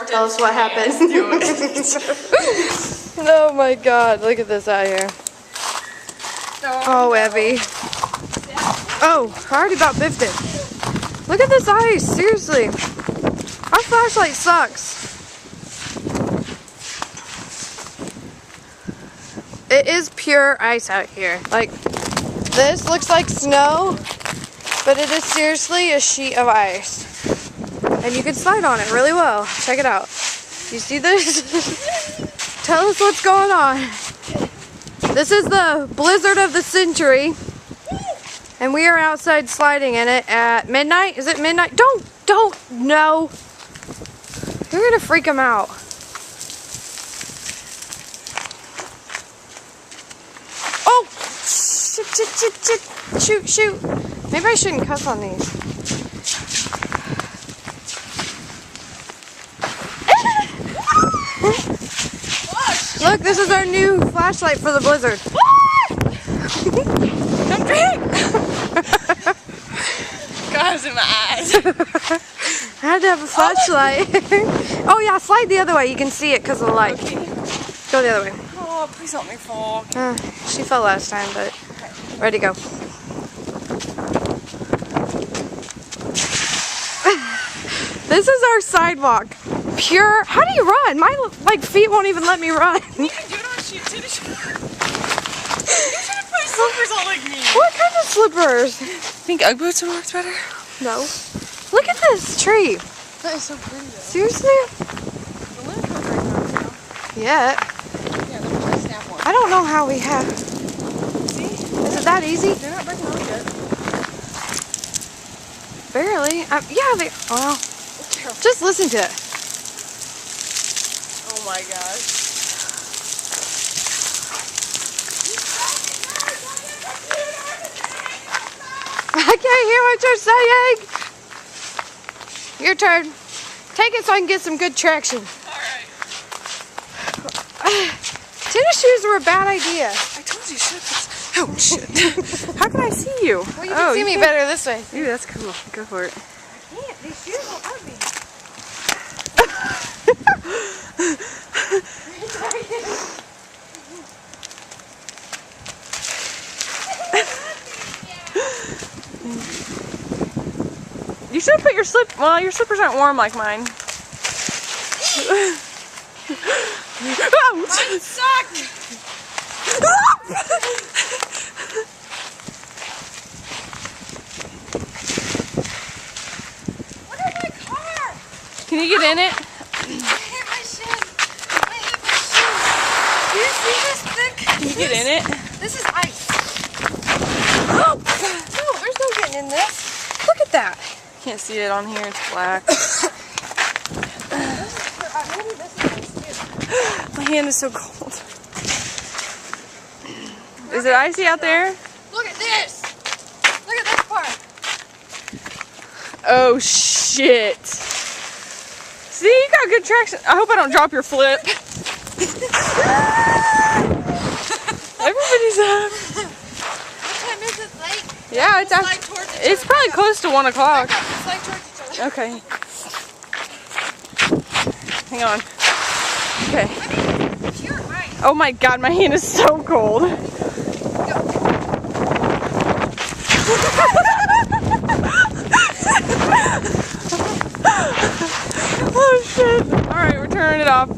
Tell us what happened. Oh my god, look at this out here. Oh, Abby. Oh, I already about biffed it. Look at this ice, seriously. Our flashlight sucks. It is pure ice out here. Like, this looks like snow, but it is seriously a sheet of ice. And you can slide on it really well. Check it out. You see this? Tell us what's going on. This is the blizzard of the century. And we are outside sliding in it at midnight. Is it midnight? Don't, no. You're gonna freak them out. Oh, shoot. Maybe I shouldn't cuss on these. Look, this is our new flashlight for the blizzard. Don't drink! Guys in my eyes. I had to have a flashlight. Oh yeah, slide the other way. You can see it because of the light. Okay. Go the other way. Oh, please help me fall. She fell last time, but ready to go. This is our sidewalk. Pure. How do you run? My feet won't even let me run. You can do it on shoe tennis shoes. You should have put slippers on like me. What kind of slippers? Think Ugg boots would work better? No. Look at this tree. That is so pretty though. Seriously? The limbs are very nice now. Yeah. Yeah, let me try to snap one. I don't know how we have. See? Is it that easy? They're not breaking off yet. Barely. Yeah, they. Well, just listen to it. Oh my gosh. I can't hear what you're saying. Your turn. Take it so I can get some good traction. Alright. Tennis shoes were a bad idea. I told you, shit. Oh shit. How can I see you? Well, you can see me better this way. Ooh, that's cool. Go for it. I can't. These shoes will hurt me. You should put your well, your slippers aren't warm like mine. Mine suck. What is my car? Can you get in it? I hit my shin. I hit my shin. Do you see this thick? Can you get in it? This is ice. Oh, no, there's no getting in this. Look at that. Can't see it on here. It's black. Maybe this is ice too. My hand is so cold. Is it icy out there? Look at this. Look at this part. Oh shit. See, you got good traction. I hope I don't drop your flip. Everybody's up. What time is it? Late? Yeah, it's probably close to 1 o'clock. It's like towards each other. Okay. Hang on. Okay. Pure ice. Oh my god, my hand is so cold. Oh shit. Alright, we're turning it off.